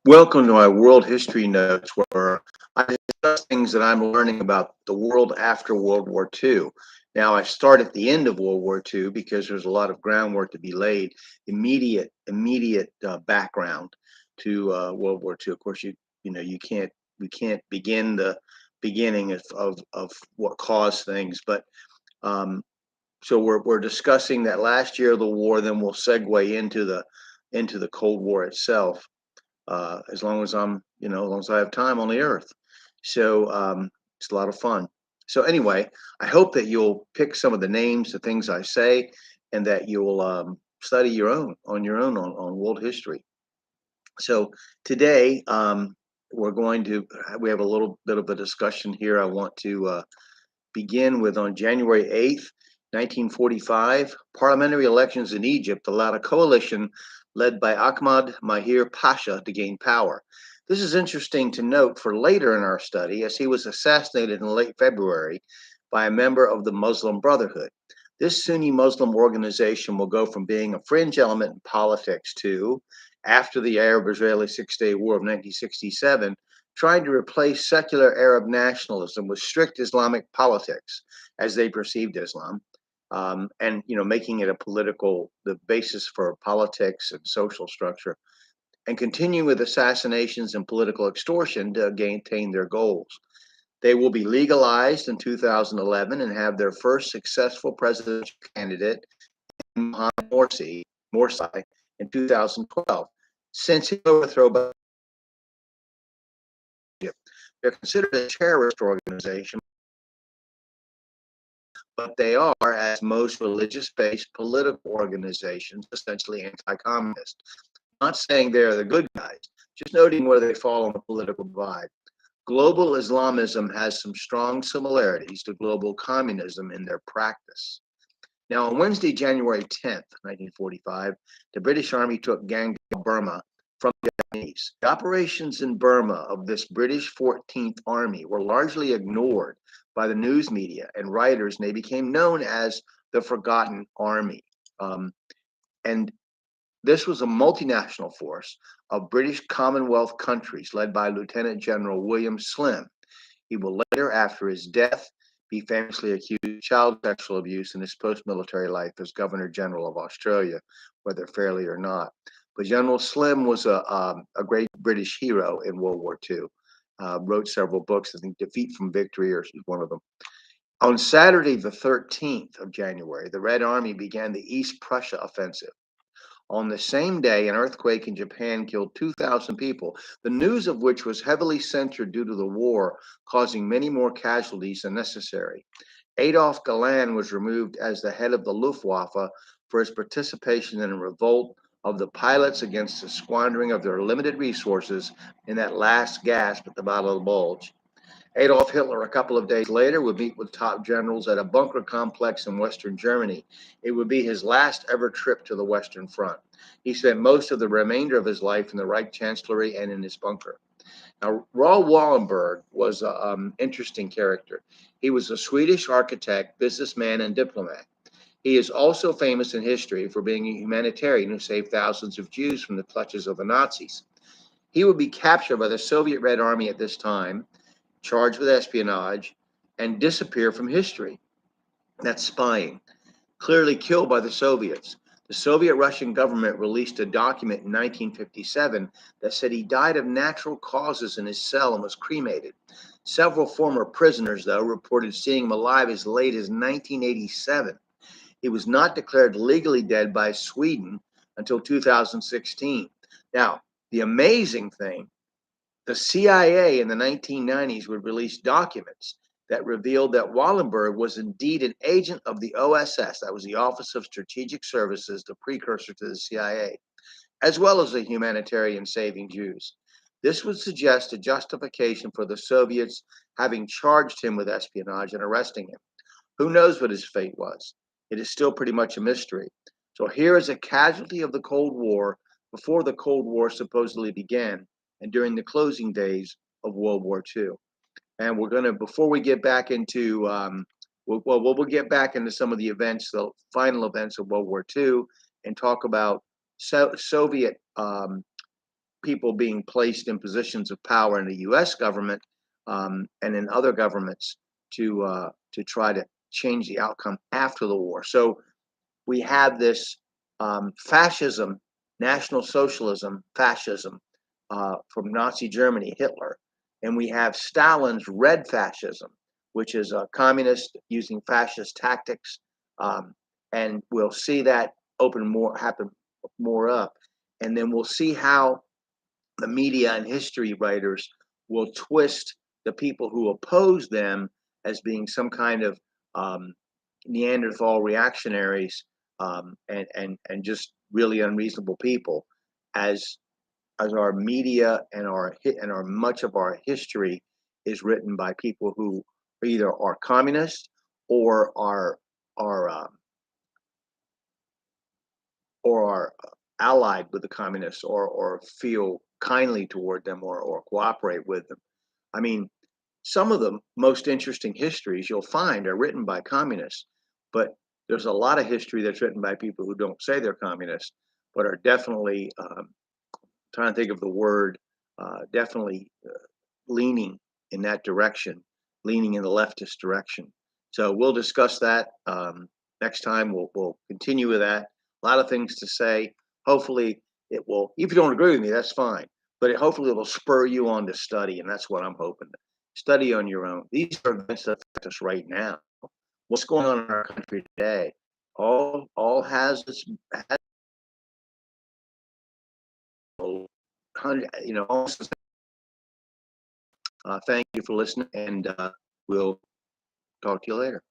Welcome to my world history notes, where I discuss things that I'm learning about the world after World War II. Now, I start at the end of World War II because there's a lot of groundwork to be laid, immediate background to World War II. Of course, we can't begin the beginning of what caused things, but um, so we're discussing that last year of the war. Then we'll segue into the Cold War itself, as long as as long as I have time on the earth. So it's a lot of fun. So anyway, I hope that you'll pick some of the names, the things I say, and that you'll study on world history. So today, we have a little bit of a discussion here. I want to begin with on January 8th, 1945, parliamentary elections in Egypt allowed a coalition led by Ahmad Mahir Pasha to gain power. This is interesting to note for later in our study, as he was assassinated in late February by a member of the Muslim Brotherhood. This Sunni Muslim organization will go from being a fringe element in politics to, after the Arab-Israeli Six-Day War of 1967, trying to replace secular Arab nationalism with strict Islamic politics, as they perceived Islam, and making it the basis for politics and social structure, and continue with assassinations and political extortion to attain their goals. They will be legalized in 2011 and have their first successful presidential candidate, Mohamed Morsi, in 2012. Since his overthrow by Egypt, they're considered a terrorist organization, but they are, as most religious-based political organizations, essentially anti-communist. Not saying they're the good guys, just noting where they fall on the political divide. Global Islamism has some strong similarities to global communism in their practice. Now, on Wednesday, January 10th, 1945, the British Army took Gangnam, Burma, from the Japanese. The operations in Burma of this British 14th Army were largely ignored by the news media and writers, and they became known as the Forgotten Army. And this was a multinational force of British Commonwealth countries led by Lieutenant General William Slim. He will later, after his death, be famously accused of child sexual abuse in his post-military life as Governor General of Australia, whether fairly or not. But General Slim was a great British hero in World War II. Wrote several books. I think Defeat from Victory is one of them. On Saturday, the 13th of January, the Red Army began the East Prussia offensive. On the same day, an earthquake in Japan killed 2,000 people, the news of which was heavily censored due to the war, causing many more casualties than necessary. Adolf Galland was removed as the head of the Luftwaffe for his participation in a revolt of the pilots against the squandering of their limited resources in that last gasp at the Battle of the Bulge. Adolf Hitler, a couple of days later, would meet with top generals at a bunker complex in Western Germany. It would be his last ever trip to the Western Front. He spent most of the remainder of his life in the Reich Chancellery and in his bunker. Now, Raoul Wallenberg was an interesting character. He was a Swedish architect, businessman, and diplomat. He is also famous in history for being a humanitarian who saved thousands of Jews from the clutches of the Nazis. He would be captured by the Soviet Red Army at this time, charged with espionage, and disappear from history. That's spying. Clearly killed by the Soviets. The Soviet Russian government released a document in 1957 that said he died of natural causes in his cell and was cremated. Several former prisoners, though, reported seeing him alive as late as 1987. He was not declared legally dead by Sweden until 2016. Now, the amazing thing, the CIA in the 1990s would release documents that revealed that Wallenberg was indeed an agent of the OSS, that was the Office of Strategic Services, the precursor to the CIA, as well as a humanitarian saving Jews. This would suggest a justification for the Soviets having charged him with espionage and arresting him. Who knows what his fate was? It is still pretty much a mystery. So here is a casualty of the Cold War before the Cold War supposedly began and during the closing days of World War II. And we're going to, before we get back into, we'll get back into some of the events, the final events of World War II, and talk about Soviet people being placed in positions of power in the U.S. government and in other governments to try to change the outcome after the war. So we have this fascism, National Socialism, fascism from Nazi Germany, Hitler, and we have Stalin's Red Fascism, which is a communist using fascist tactics, and we'll see that happen more up, and then we'll see how the media and history writers will twist the people who oppose them as being some kind of Neanderthal reactionaries and just really unreasonable people, as our media and our much of our history is written by people who either are communist or are allied with the communists or feel kindly toward them or cooperate with them. I mean, some of the most interesting histories you'll find are written by communists, but there's a lot of history that's written by people who don't say they're communists, but are definitely trying to think of the word, definitely leaning in that direction, leaning in the leftist direction. So we'll discuss that next time. We'll continue with that. A lot of things to say. Hopefully it will, if you don't agree with me, that's fine. But hopefully it will spur you on to study, and that's what I'm hoping. Study on your own. These are events that affect us right now. What's going on in our country today? All has its almost. Thank you for listening, and we'll talk to you later.